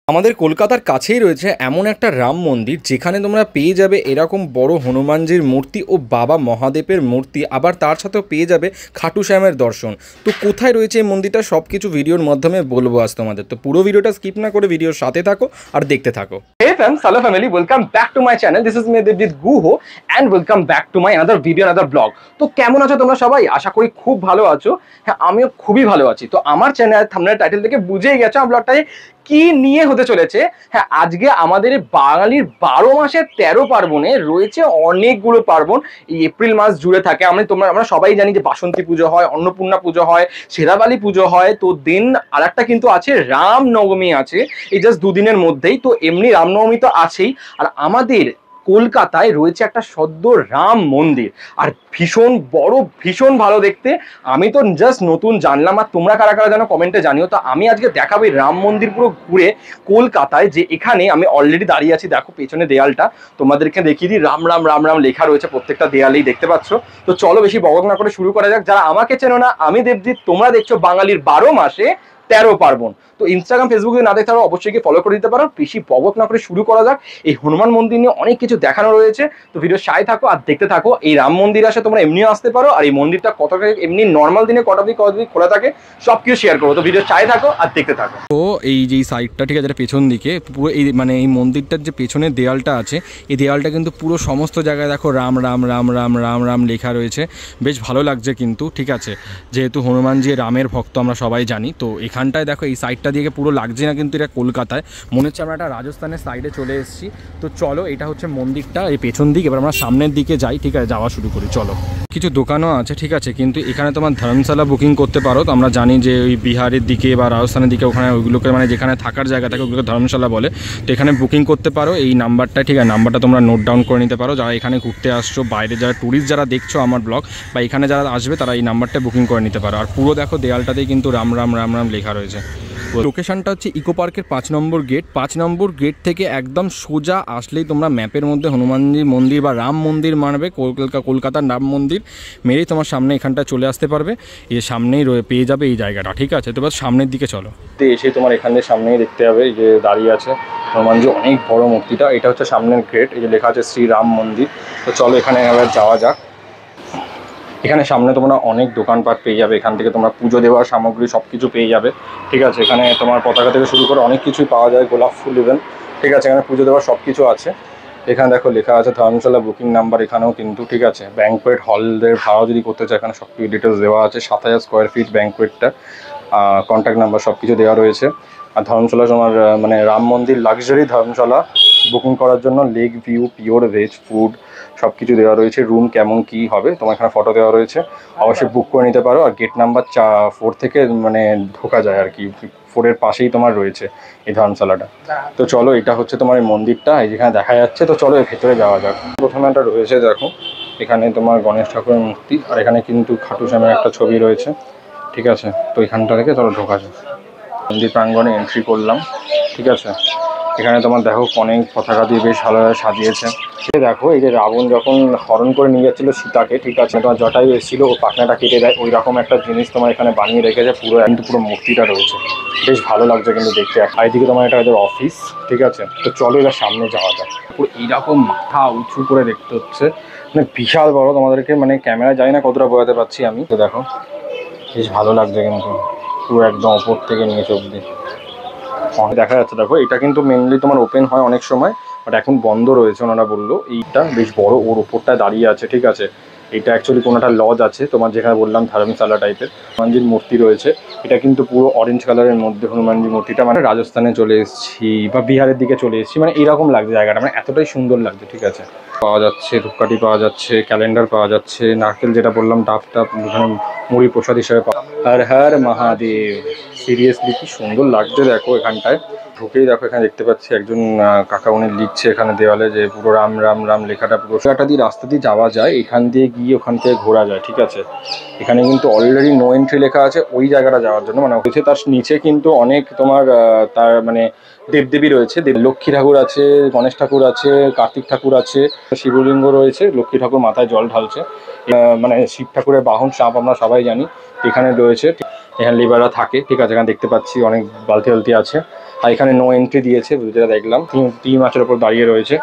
আমাদের কলকাতার কাছেই রয়েছে এমন একটা রাম মন্দির যেখানে তোমরা পেয়ে যাবে এরকম বড় হনুমানজির মূর্তি ও বাবা মহাদেবের মূর্তি, আবার তার সাথেও পেয়ে যাবে খাটু শ্যামের দর্শন। তো কোথায় রয়েছে এই মন্দিরটা সব কিছু ভিডিওর মাধ্যমে বলবো আজ তোমাদের, তো পুরো ভিডিওটা স্কিপ না করে ভিডিওর সাথে থাকো আর দেখতে থাকো। Hey fams, hello family, welcome back to my channel. This is me Devjit Guho and welcome back to my another video, another vlog. তো কেমন আছো তোমরা সবাই? আশা করি খুব ভালো আছো। হ্যাঁ, আমিও খুবই ভালো আছি। তো আমার চ্যানেল থাম্বনেল টাইটেল থেকে বুঝেই গেছো আমার ব্লগটাই কি নিয়ে হতে চলেছে। হ্যাঁ, আজকে আমাদের বাঙালির 12 মাসের 13 পার্বণে রয়েছে অনেকগুলো পার্বণ এই এপ্রিল মাস জুড়ে থাকে। আমরা সবাই জানি যে বাসন্তী পুজো হয়, অন্নপূর্ণা পুজো হয়, শেরাবালি পুজো হয়। তো দেন আরেকটা কিন্তু আছে রামনবমী আছে, এই জাস্ট দুদিনের মধ্যেই। তো এমনি রামনবমী তো আছেই, আর আমাদের কলকাতায় রয়েছে একটা সদ্য রাম মন্দির, আর ভীষণ বড়, ভীষণ ভালো দেখতে। আমি তো জাস্ট নতুন জানলাম, আর তোমরা কারা কারা জানো কমেন্টে জানিও। তো আমি আজকে দেখাবো এই রাম মন্দির পুরো ঘুরে কলকাতায়, যে এখানে আমি অলরেডি দাঁড়িয়ে আছি। দেখো পেছনে দেয়ালটা তোমাদেরকে দেখিয়ে দিই, রাম রাম রাম রাম লেখা রয়েছে প্রত্যেকটা দেয়ালেই, দেখতে পাচ্ছ। তো চলো বেশি বকবক না করে শুরু করা যাক। যারা আমাকে চেনো না, আমি দেবজিৎ, তোমরা দেখছো বাঙালির 12 মাসে 13 পার্বণ। তো ইনস্টাগ্রাম ফেসবুকে না দেখতে পারো অবশ্যই গিয়ে ফলো করে দিতে পারো। বেশি বকবক না করে শুরু করা যাক। এই হনুমান মন্দির নিয়ে অনেক কিছু দেখানো রয়েছে, তো ভিডিও সাথে থাকো আর দেখতে থাকো। এই রাম মন্দির আসে তোমরা এমনিও আসতে পারো, আর এই মন্দিরটা কতটা এমনি নর্মাল দিনে কটা দিন খোলা থাকে সব কিছু শেয়ার করবো। তো ভিডিও সাথে থাকো আর দেখতে থাকো। তো এই যে সাইডটা, ঠিক আছে, পেছন দিকে পুরো এই মানে এই মন্দিরটার যে পেছনের দেয়ালটা আছে, এই দেয়ালটা কিন্তু পুরো সমস্ত জায়গায় দেখো রাম রাম রাম রাম রাম রাম লেখা রয়েছে। বেশ ভালো লাগছে কিন্তু, ঠিক আছে, যেহেতু হনুমানজি রামের ভক্ত আমরা সবাই জানি। তো এখানটায় দেখো এই সাইডটা দিয়ে পুরো লাগছে না কিন্তু এটা কলকাতায়, মনে হচ্ছে আমরা একটা রাজস্থানের সাইডে চলে এসেছি। তো চলো, এটা হচ্ছে মন্দিরটা, এই পেছন দিক। এবার আমরা সামনের দিকে যাই, ঠিক আছে, যাওয়া শুরু করি চলো। কিছু দোকানও আছে, ঠিক আছে, কিন্তু এখানে তোমার ধর্মশালা বুকিং করতে পারো। তো আমরা জানি যে ওই বিহারের দিকে বা রাজস্থানের দিকে ওখানে ওইগুলোকে মানে যেখানে থাকার জায়গা থাকে ওগুলোকে ধর্মশালা বলে। তো এখানে বুকিং করতে পারো এই নাম্বারটা, ঠিক আছে, নাম্বারটা তোমরা নোট ডাউন করে নিতে পারো। যারা এখানে ঘুরতে আসছো, বাইরে যারা ট্যুরিস্ট যারা দেখছো আমার ব্লগ, বা এখানে যারা আসবে তারা এই নাম্বারটা বুকিং করে নিতে পারো। আর পুরো দেখো দেয়ালটাতেই কিন্তু রাম রাম রাম রাম লেখা রয়েছে। লোকেশনটা হচ্ছে ইকো পার্কের 5 নম্বর গেট। 5 নম্বর গেট থেকে একদম সোজা আসলেই তোমরা ম্যাপের মধ্যে হনুমানজির মন্দির বা রাম মন্দির মারবে, কলকাতার রাম মন্দির মেরেই তোমার সামনে এখানটা চলে আসতে পারবে। এর সামনেই পেয়ে যাবে এই জায়গাটা, ঠিক আছে। তো বাস সামনের দিকে চলো। এসে তোমার এখানে সামনেই দেখতে হবে এই যে দাঁড়িয়ে আছে হনুমানজি, অনেক বড় মূর্তিটা। এটা হচ্ছে সামনের গেট, এই যে লেখা আছে শ্রী রাম মন্দির। তো চলো এখানে এবার যাওয়া যাক। এখানে সামনে তোমরা অনেক দোকানপাট পেয়ে যাবে, এখান থেকে তোমরা পুজো দেওয়ার সামগ্রী সব কিছু পেয়ে যাবে, ঠিক আছে। এখানে তোমার পতাকা থেকে শুরু করে অনেক কিছুই পাওয়া যায়, গোলাপ ফুল ইভেন, ঠিক আছে। এখানে পুজো দেওয়ার সব কিছু আছে। এখানে দেখো লেখা আছে ধর্মশালা বুকিং নাম্বার এখানেও কিন্তু, ঠিক আছে। ব্যাঙ্কোয়েট হলের ভাড়া যদি করতে চায় এখানে সব কিছু ডিটেলস দেওয়া আছে। 7000 স্কোয়ার ফিট ব্যাঙ্কোয়েটটা, কন্ট্যাক্ট নাম্বার সব কিছু দেওয়া রয়েছে। আর ধর্মশালা তোমার মানে রাম মন্দির লাক্সারি ধর্মশালা বুকিং করার জন্য lake view, pure veg food সব কিছু দেওয়া রয়েছে। রুম কেমন কি হবে তোমার এখানে ফটো দেওয়া রয়েছে, অবশ্যই বুক করে নিতে পারো। আর গেট নাম্বার 4 থেকে মানে ঢোকা যায় আর কি, 4-এর পাশেই তোমার রয়েছে এই ধর্মশালাটা। তো চলো, এটা হচ্ছে তোমার এই মন্দিরটা, এই যেখানে দেখা যাচ্ছে। তো চলো এর ভেতরে যাওয়া যাক। প্রথমে একটা রয়েছে দেখো, এখানে তোমার গণেশ ঠাকুরের মূর্তি, আর এখানে কিন্তু খাটু শ্যামের একটা ছবি রয়েছে, ঠিক আছে। তো এখানটা থেকে চলো ঢোকা যায়। মন্দির প্রাঙ্গণে এন্ট্রি করলাম, ঠিক আছে। এখানে তোমার দেখো অনেক পতাকা দিয়ে বেশ ভালোভাবে সাজিয়েছে। দেখো এই যে রাবণ যখন হরণ করে নিয়ে যাচ্ছিল সীতাকে, ঠিক আছে, তোমার জটায়ু এসেছিল, ও পাখনাটা কেটে দেয়, ওই রকম একটা জিনিস তোমার এখানে বানিয়ে রেখেছে। পুরো মূর্তিটা রয়েছে, বেশ ভালো লাগছে কিন্তু দেখতে। এইদিকে তোমার এটা এদের অফিস, ঠিক আছে। তো চলো এবার সামনে যাওয়া যায়। পুরো এইরকম মাথা উঁচু করে দেখতে হচ্ছে, মানে বিশাল বড়। তোমাদেরকে মানে ক্যামেরা যাই না কতটা বোঝাতে পারছি আমি। তো দেখো বেশ ভালো লাগছে কিন্তু, পুরো একদম ওপর থেকে নিচে অবধি দেখা যাচ্ছে। দেখো এটা কিন্তু মেনলি তোমার ওপেন হয় অনেক সময়, বাট এখন বন্ধ রয়েছে। ওনারা বললো এইটা বেশ বড়, ওর ওপরটায় দাঁড়িয়ে আছে, ঠিক আছে। এটা অ্যাকচুয়ালি কোনো একটা লজ আছে তোমার, যেখানে বললাম ধর্মশালা টাইপের। হনুমানজির মূর্তি রয়েছে, এটা কিন্তু পুরো অরেঞ্জ কালারের মধ্যে হনুমানজির মূর্তিটা। মানে রাজস্থানে চলে এসেছি বা বিহারের দিকে চলে এসেছি, মানে এরকম লাগছে জায়গাটা, মানে এতটাই সুন্দর লাগছে, ঠিক আছে। পাওয়া যাচ্ছে ধূপকাঠি, পাওয়া যাচ্ছে ক্যালেন্ডার, পাওয়া যাচ্ছে নারকেল, যেটা বললাম ডাবটা এখানে মুড়ি প্রসাদ হিসেবে পাওয়া। হর হর মহাদেব, সিরিয়াসলি কি সুন্দর লাগছে দেখো। এখানটায় ঢুকেই দেখো এখানে দেখতে পাচ্ছি একজন কাকা, উনি লিখছে এখানে দেওয়ালে যে পুরো রাম রাম রাম লেখাটা। পুরো একটা দিয়ে রাস্তা দিয়ে যাওয়া যায়, এখান দিয়ে গিয়ে ওখান থেকে ঘোরা যায়, ঠিক আছে। এখানে কিন্তু অলরেডি নো এন্ট্রি লেখা আছে ওই জায়গাটা যাওয়ার জন্য, মানে হচ্ছে তার নিচে কিন্তু অনেক তোমার তার মানে দেবদেবী রয়েছে। লক্ষ্মী ঠাকুর আছে, গণেশ ঠাকুর আছে, কার্তিক ঠাকুর আছে, শিবলিঙ্গ রয়েছে। লক্ষ্মী ঠাকুর মাথায় জল ঢালছে, মানে শিব ঠাকুরের বাহন সাপ আমরা সবাই জানি এখানে রয়েছে। এখানে লিবাররা থাকে, ঠিক আছে। এখানে দেখতে পাচ্ছি অনেক বালতি আছে। আর এখানে নো এন্ট্রি দিয়েছে, যেটা দেখলাম টি মাছের উপর দাঁড়িয়ে রয়েছে।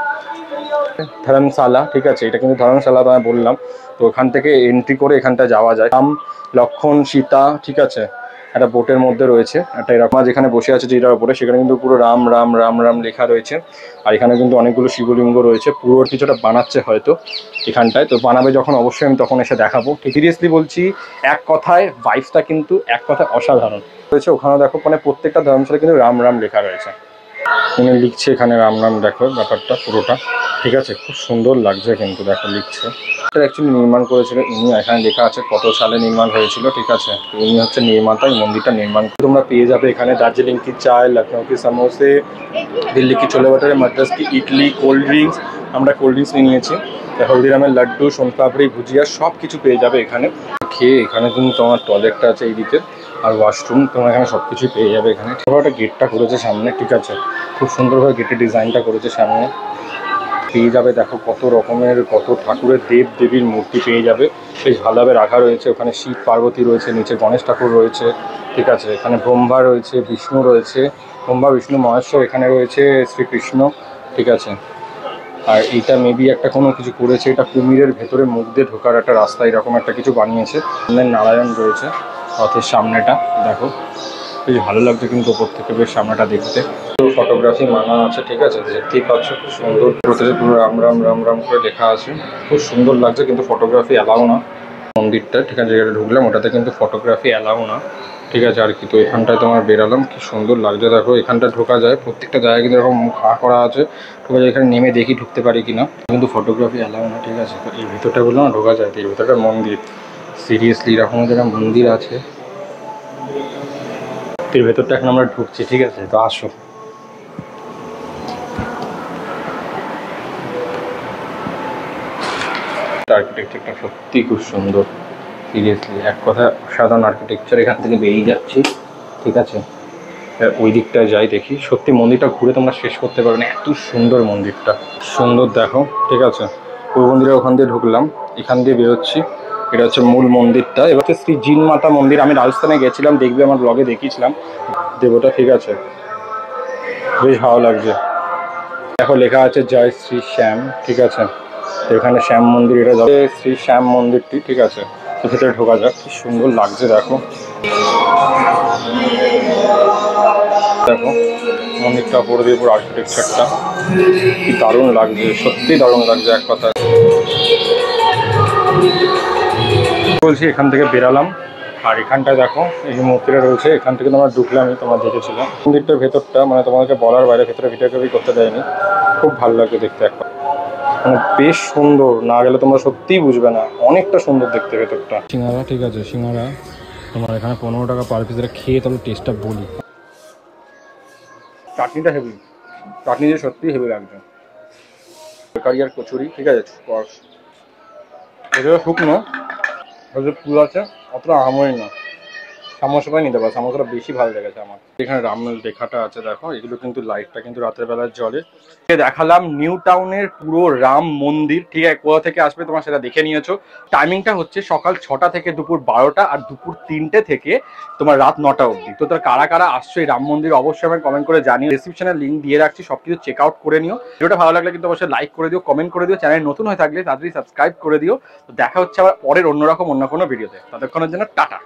ধর্মশালা, ঠিক আছে, এটা কিন্তু ধর্মশালা আমি বললাম। তো ওখান থেকে এন্ট্রি করে এখানটা যাওয়া যায়। রাম, লক্ষণ, সীতা, ঠিক আছে, একটা বোটের মধ্যে রয়েছে একটা এরকম, যেখানে বসে আছে যেটার উপরে, সেখানে কিন্তু পুরো রাম রাম রাম রাম লেখা রয়েছে। আর এখানে কিন্তু অনেকগুলো শিবলিঙ্গ রয়েছে, পুরো কিছুটা বানাচ্ছে হয়তো এখানটায়। তো বানাবে যখন অবশ্যই আমি তখন এসে দেখাবো। সিরিয়াসলি বলছি, এক কথায় ভাইবসটা কিন্তু এক কথায় অসাধারণ রয়েছে। ওখানে দেখো মানে প্রত্যেকটা ধর্মশালা কিন্তু রাম রাম লেখা রয়েছে, উনি লিখছে এখানে রাম রাম, দেখো ব্যাপারটা পুরোটা, ঠিক আছে, খুব সুন্দর লাগছে কিন্তু, দেখো লিখছে। এটা অ্যাকচুয়ালি নির্মাণ করেছিল ইনি, এখানে লেখা আছে কত সালে নির্মাণ হয়েছিল, ঠিক আছে। ইনি হচ্ছে নির্মাতা, এই মন্দিরটা নির্মাণ করে তোমরা পেয়ে যাবে এখানে দার্জিলিং কি চায়, লখনৌ কি সমোসে, দিল্লি কি ছোলে ভাটুরে, মাদ্রাস কি ইডলি, কোল্ড ড্রিঙ্কস, আমরা কোল্ড ড্রিঙ্কস নিয়ে নিয়েছি, হলদিরামের লাড্ডু, সোনপাপড়ি, ভুজিয়া সব কিছু পেয়ে যাবে এখানে। খেয়ে এখানে কিন্তু তোমার টয়লেটটা আছে এইদিকে, আর ওয়াশরুম, তোমরা এখানে সব কিছুই পেয়ে যাবে এখানে। একটা গেটটা করেছে সামনে, ঠিক আছে, খুব সুন্দরভাবে গেটের ডিজাইনটা করেছে সামনে। পেয়ে যাবে দেখো কত রকমের, কত ঠাকুরের দেব দেবীর মূর্তি পেয়ে যাবে, বেশ ভালোভাবে রাখা রয়েছে। ওখানে শিব পার্বতী রয়েছে, নিচে গণেশ ঠাকুর রয়েছে, ঠিক আছে, এখানে ব্রহ্মা রয়েছে, বিষ্ণু রয়েছে, ব্রহ্মা বিষ্ণু মহেশ্বর, এখানে রয়েছে শ্রীকৃষ্ণ, ঠিক আছে। আর এইটা মেবি একটা কোনো কিছু করেছে, এটা কুমিরের ভেতরে মুখ দিয়ে ঢোকার একটা রাস্তা, এরকম একটা কিছু বানিয়েছে। নারায়ণ রয়েছে রথের সামনেটা, দেখো বেশ ভালো লাগছে কিন্তু ওপর থেকে বেশ সামনেটা দেখতে। ফটোগ্রাফি মানা আছে, ঠিক আছে, দেখতেই পাচ্ছ খুব সুন্দর প্রত্যেকে পুরো রাম রাম রাম রাম করে লেখা আছে, খুব সুন্দর লাগছে। কিন্তু ফটোগ্রাফি অ্যালাউ না মন্দিরটা, ঠিক আছে, যেটা ঢুকলাম ওটাতে কিন্তু ফটোগ্রাফি অ্যালাউ না, ঠিক আছে। আর কি তো এখানটায় তোমার বেরালাম, কি সুন্দর লাগছে দেখো, এখানটা ঢোকা যায়, প্রত্যেকটা জায়গায় কিন্তু এরকম খা করা আছে, ঢোকা যায়। এখানে নেমে দেখি ঢুকতে পারি কিনা, কিন্তু ফটোগ্রাফি অ্যালাউ না, ঠিক আছে। তো এই ভিতরটা বললাম না ঢোকা যায়, এই ভিতরটা মন্দির, সিরিয়াসলি এরকম যেটা মন্দির আছে, এর ভেতরটা এখন আমরা ঢুকছি, ঠিক আছে। তো আসো, আর্কিটেকচারটা সত্যি খুব সুন্দর, সিরিয়াসলি এক কথা অসাধারণ আর্কিটেকচার। এখান থেকে বেরিয়ে যাচ্ছি, ঠিক আছে, ওই দিকটায় যাই দেখি। সত্যি মন্দিরটা ঘুরে তোমরা শেষ করতে পারো না, এত সুন্দর মন্দিরটা, সুন্দর দেখো, ঠিক আছে। ওই মন্দিরের ওখান দিয়ে ঢুকলাম, এখান দিয়ে বেরোচ্ছি, এটা হচ্ছে মূল মন্দিরটা। এবার হচ্ছে শ্রী জিন মাতা মন্দির, আমি রাজস্থানে গেছিলাম, দেখবে আমার ব্লগে দেখিয়েছিলাম দেবতা, ঠিক আছে, বেশ ভালো লাগছে। দেখো লেখা আছে জয় শ্রী শ্যাম, ঠিক আছে, তো এখানে শ্যাম মন্দির, এটা শ্রী শ্যাম মন্দিরটি, ঠিক আছে। তো ভেতরে ঢোকা যাক, কি সুন্দর লাগছে দেখো, দেখো মন্দিরটা পরে দিয়ে পুরো আর্কিটেকচারটা কি দারুণ লাগছে, সত্যি দারুণ লাগছে এক কথা বলছি। এখান থেকে বেরালাম, আর এখানটায় দেখো এই মূর্তিটা রয়েছে, এখান থেকে তোমরা ঢুকলামই, তোমরা দেখেছিলাম মন্দিরটার ভেতরটা, মানে তোমাদেরকে বলার বাইরে, ভেতরে ভিডিওগ্রাফি করতে দেয়নি, খুব ভালো লাগে দেখতে একটা, মানে বেশ সুন্দর, না গেলে তোমরা সত্যিই বুঝবে না, অনেকটা সুন্দর দেখতে ভেতরটা। সিঙ্গারা, ঠিক আছে, সিঙ্গারা তোমার এখানে 15 টাকা পার পিস, খেয়ে তবে টেস্টটা বলি। চাটনিটা হেভি, চাটনি যে সত্যিই হেভি লাগছে। তরকারি আর কচুরি, ঠিক আছে, এটা শুকনো, পুরো আছে, অতটা আহামরি না। সামোসাটাই নিতে পারো, সামোসাটা বেশি ভালো লেগেছে আমার। এখানে রামলাল লেখাটা আছে দেখো, এগুলো কিন্তু লাইটটা কিন্তু রাতের বেলায় জ্বলে। দেখালাম নিউ টাউনের পুরো রাম মন্দির, ঠিক আছে, কোথা থেকে আসবে তোমার সেটা দেখে নিয়েছো। টাইমিংটা হচ্ছে সকাল 6টা থেকে দুপুর 12টা, আর দুপুর 3টে থেকে তোমার রাত 9টা অবধি। তো তার কারা কারা আসছো এই রাম মন্দির অবশ্যই আমি কমেন্ট করে জানিও, ডেসক্রিপশনে লিঙ্ক দিয়ে রাখছি, সবকিছু চেক আউট করে নিও। ভিডিওটা ভালো লাগলে কিন্তু অবশ্যই লাইক করে দিও, কমেন্ট করে দিও, চ্যানেল নতুন হয়ে থাকলে তাড়াতাড়ি সাবস্ক্রাইব করে দিও। তো দেখা হচ্ছে আবার পরের অন্যরকম অন্য কোনো ভিডিওতে, ততক্ষণের জন্য টাটা।